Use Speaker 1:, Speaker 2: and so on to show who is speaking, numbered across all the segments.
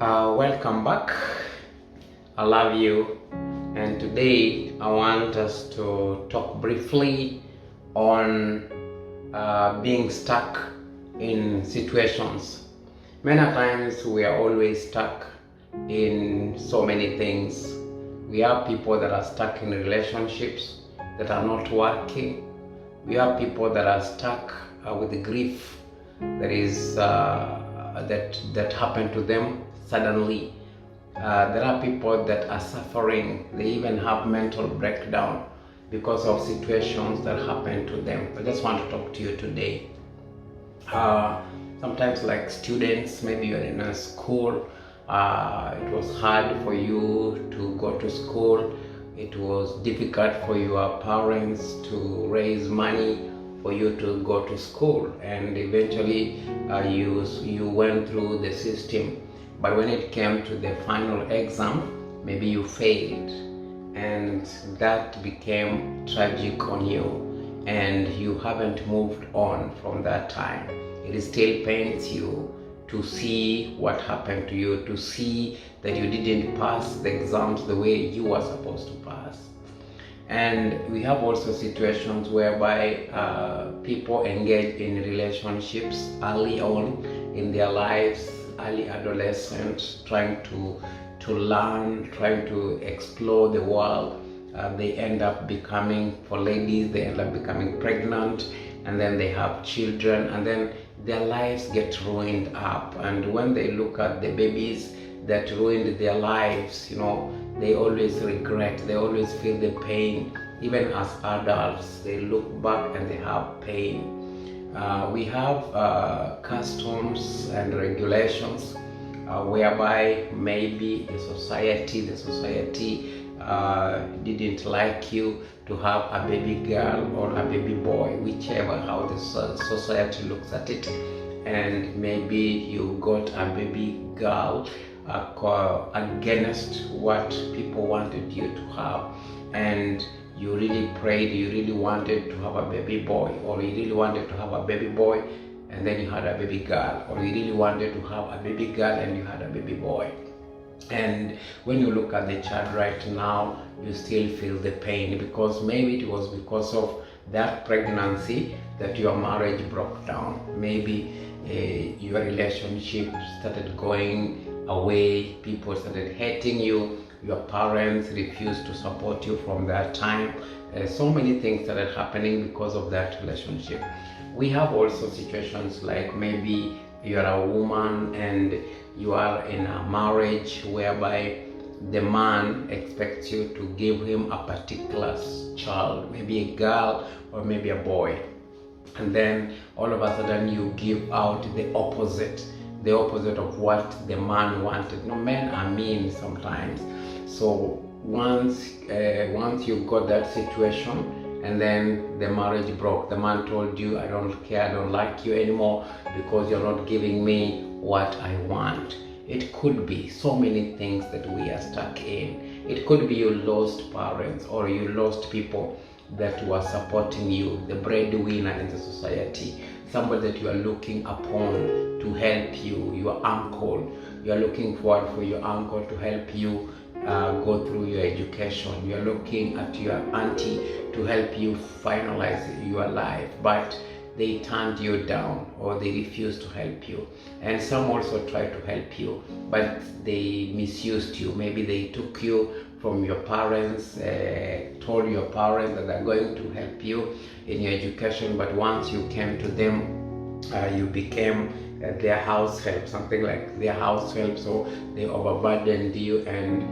Speaker 1: Welcome back. I love you, and today I want us to talk briefly on being stuck in situations. Many times we are always stuck in so many things. We have people that are stuck in relationships that are not working. We have people that are stuck with the grief that is that happened to them suddenly. There are people that are suffering. They even have mental breakdown because of situations that happen to them. I just want to talk to you today. Sometimes, like students, maybe you're in a school. It was hard for you to go to school. It was difficult for your parents to raise money for you to go to school, and eventually you went through the system. But when it came to the final exam, maybe you failed, and that became tragic on you, and you haven't moved on from that time. It still pains you to see what happened to you, to see that you didn't pass the exams the way you were supposed to pass. And we have also situations whereby people engage in relationships early on in their lives, early adolescent, trying to learn, trying to explore the world. They end up becoming, for ladies, they end up becoming pregnant, and then they have children, and then their lives get ruined up. And when they look at the babies that ruined their lives, they always regret, they always feel the pain. Even as adults, they look back and they have pain. We have customs and regulations whereby maybe the society didn't like you to have a baby girl or a baby boy, whichever how the society looks at it. And maybe you got a baby girl against what people wanted you to have, and you really prayed, you really wanted to have a baby boy, or you really wanted to have a baby boy and then you had a baby girl, or you really wanted to have a baby girl and you had a baby boy. And when you look at the child right now, you still feel the pain, because maybe it was because of that pregnancy that your marriage broke down. Maybe your relationship started going away, people started hating you, your parents refused to support you from that time. So many things started happening because of that relationship. We have also situations like maybe you're a woman and you are in a marriage whereby the man expects you to give him a particular child, maybe a girl or maybe a boy. And then all of a sudden you give out the opposite of what the man wanted. Men are mean sometimes. So once you got that situation, and then the marriage broke, the man told you, I don't care, I don't like you anymore because you're not giving me what I want. It could be so many things that we are stuck in. It could be you lost parents, or you lost people that were supporting you, the breadwinner in the society, somebody that you are looking upon to help you, your uncle. You are looking forward for your uncle to help you go through your education. You are looking at your auntie to help you finalize your life, but they turned you down, or they refused to help you. And some also tried to help you, but they misused you. Maybe they took you from your parents, told your parents that they're going to help you in your education, but once you came to them, you became their house help, something like their house help. So they overburdened you, and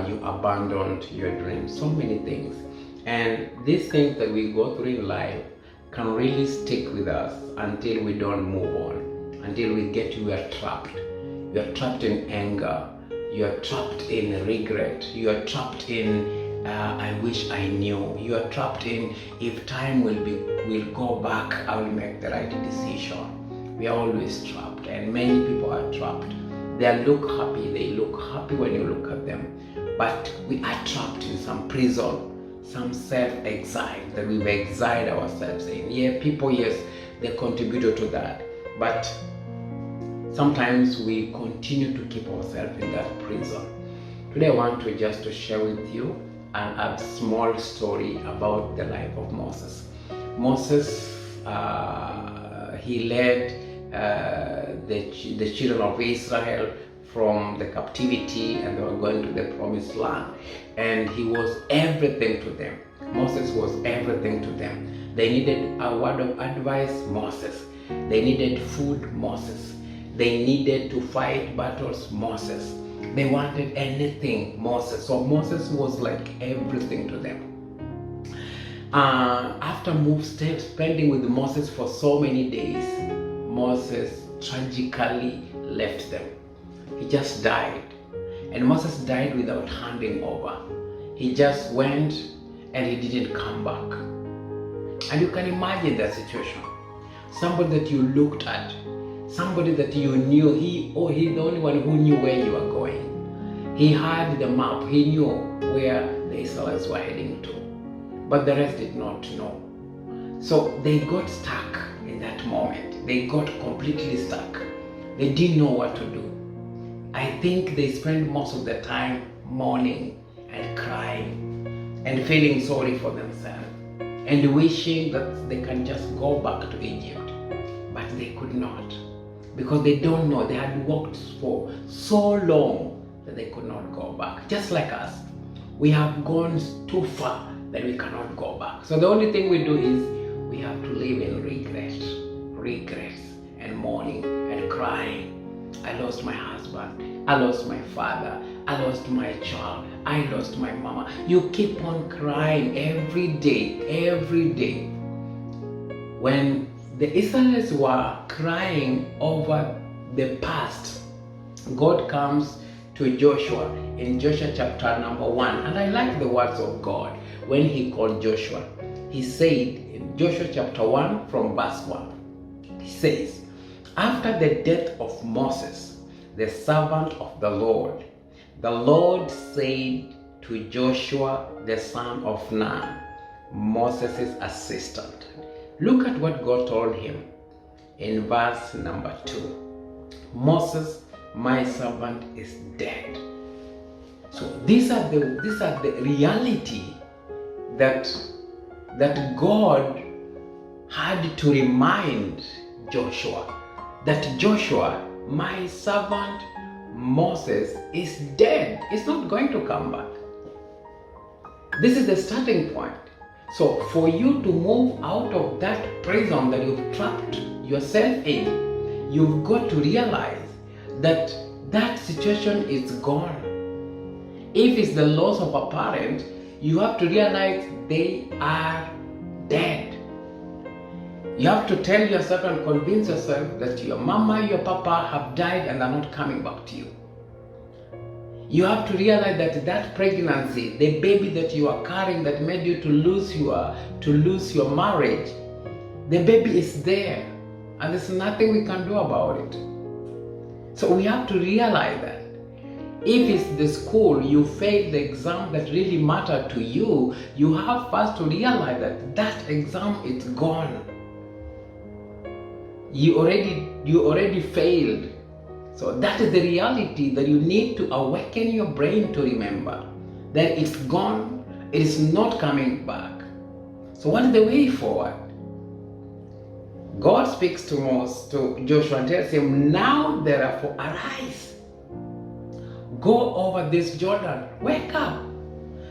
Speaker 1: you abandoned your dreams. So many things. And these things that we go through in life can really stick with us until we don't move on, until we get you are trapped. You are trapped in anger, you are trapped in regret, you are trapped in I wish I knew, you are trapped in if time will go back, I will make the right decision. We are always trapped, and many people are trapped. They look happy when you look at them, but we are trapped in some prison, some self-exile that we've exiled ourselves in. Yeah, people, yes, they contributed to that, but sometimes we continue to keep ourselves in that prison. Today I want to just to share with you a small story about the life of Moses. Moses, he led the children of Israel from the captivity, and they were going to the promised land, and he was everything to them. Moses was everything to them. They needed a word of advice, Moses. They needed food, Moses. They needed to fight battles, Moses. They wanted anything, Moses. So Moses was like everything to them. After spending with Moses for so many days, Moses tragically left them. He just died. And Moses died without handing over. He just went and he didn't come back. And you can imagine that situation. Somebody that you looked at, somebody that you knew, he's the only one who knew where you were going. He had the map, he knew where the Israelites were heading to. But the rest did not know. So they got stuck in that moment. They got completely stuck. They didn't know what to do. I think they spent most of the time mourning and crying and feeling sorry for themselves and wishing that they can just go back to Egypt. But they could not, because they don't know. They had walked for so long that they could not go back. Just like us, we have gone too far that we cannot go back. So the only thing we do is we have to live in regrets and mourning and crying. I lost my husband, I lost my father, I lost my child, I lost my mama. You keep on crying every day. When the Israelites were crying over the past, God comes to Joshua in Joshua chapter number 1. And I like the words of God when he called Joshua. He said in Joshua chapter 1 from verse 1, he says, after the death of Moses, the servant of the Lord said to Joshua, the son of Nun, Moses' assistant. Look at what God told him in verse number 2. Moses, my servant, is dead. So these are the reality that God had to remind Joshua, that Joshua, my servant Moses, is dead. He's not going to come back. This is the starting point. So for you to move out of that prison that you've trapped yourself in, you've got to realize that that situation is gone. If it's the loss of a parent, you have to realize they are dead. You have to tell yourself and convince yourself that your mama, your papa have died and are not coming back to you. You have to realize that that pregnancy, the baby that you are carrying that made you to lose your marriage, the baby is there and there's nothing we can do about it. So we have to realize that if it's the school, you failed the exam that really mattered to you, you have first to realize that that exam is gone. You already failed. So that is the reality that you need to awaken your brain to remember that it's gone, it is not coming back. So what is the way forward? God speaks to Joshua and tells him, now therefore arise, go over this Jordan, wake up.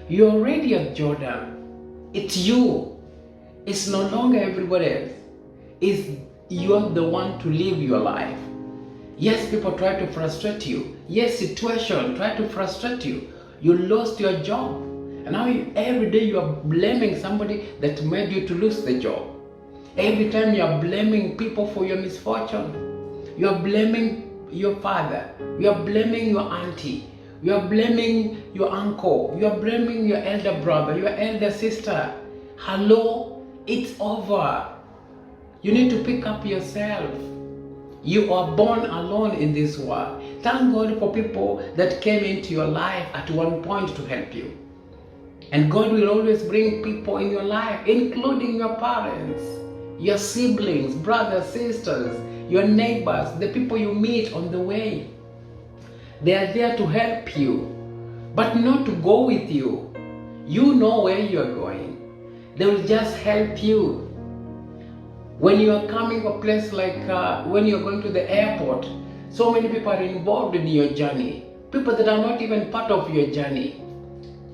Speaker 1: You're already at Jordan. It's you. It's no longer everybody else. You're the one to live your life. Yes, people try to frustrate you. Yes, situation try to frustrate you. You lost your job. And now every day you are blaming somebody that made you to lose the job. Every time you are blaming people for your misfortune. You are blaming your father. You are blaming your auntie. You are blaming your uncle. You are blaming your elder brother, your elder sister. Hello, it's over. You need to pick up yourself. You are born alone in this world. Thank God for people that came into your life at one point to help you. And God will always bring people in your life, including your parents, your siblings, brothers, sisters, your neighbors, the people you meet on the way. They are there to help you, but not to go with you. You know where you are going. They will just help you. When you are coming to a place like when you're going to the airport, so many people are involved in your journey. People that are not even part of your journey.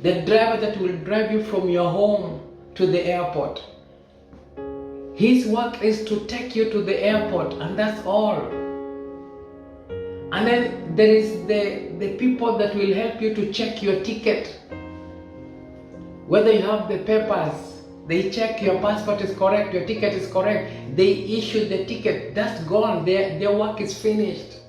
Speaker 1: The driver that will drive you from your home to the airport. His work is to take you to the airport, and that's all. And then there is the people that will help you to check your ticket. Whether you have the papers, they check your passport is correct, your ticket is correct. They issue the ticket, that's gone, their work is finished.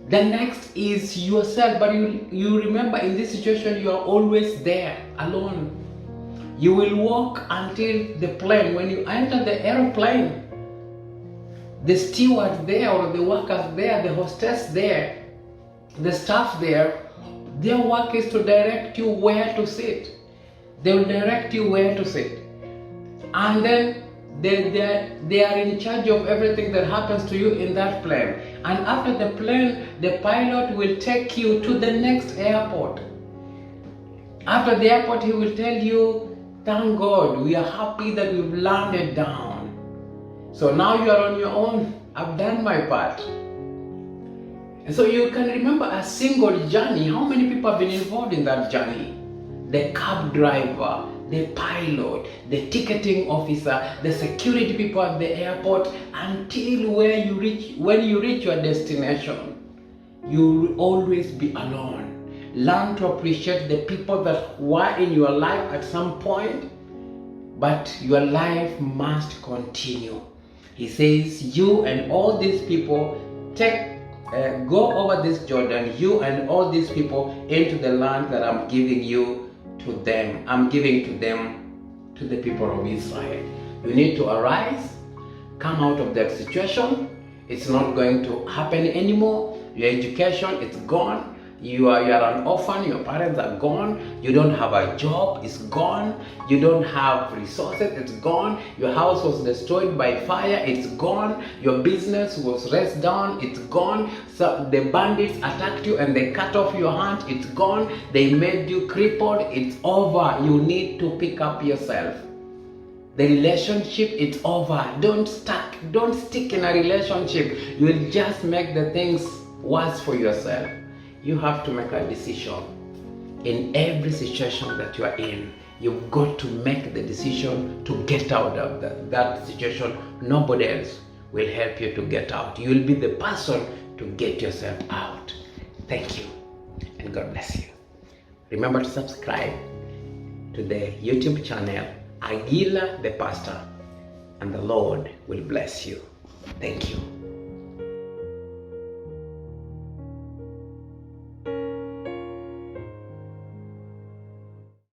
Speaker 1: The next is yourself, but you remember in this situation you are always there, alone. You will walk until the plane. When you enter the aeroplane, the steward there or the workers there, the hostess there, the staff there, their work is to direct you where to sit. They will direct you where to sit. And then they are in charge of everything that happens to you in that plane. And after the plane, the pilot will take you to the next airport. After the airport, he will tell you, thank God, we are happy that we've landed down. So now you are on your own. I've done my part. And so you can remember a single journey. How many people have been involved in that journey? The cab driver, the pilot, the ticketing officer, the security people at the airport, until where you reach. When you reach your destination, you will always be alone. Learn to appreciate the people that were in your life at some point, but your life must continue. He says, you and all these people go over this Jordan, you and all these people into the land that I'm giving you to them. I'm giving to them, to the people of Israel. You need to arise, come out of that situation. It's not going to happen anymore. Your education, it's gone. You are an orphan, your parents are gone, you don't have a job, it's gone, you don't have resources, it's gone, your house was destroyed by fire, it's gone, your business was razed down, it's gone, so the bandits attacked you and they cut off your hand, it's gone, they made you crippled, it's over. You need to pick up yourself. The relationship, it's over. Don't stick in a relationship. You will just make the things worse for yourself. You have to make a decision. In every situation that you are in, you've got to make the decision to get out of that situation. Nobody else will help you to get out. You will be the person to get yourself out. Thank you, and God bless you. Remember to subscribe to the YouTube channel, Agilah the Pastor, and the Lord will bless you. Thank you.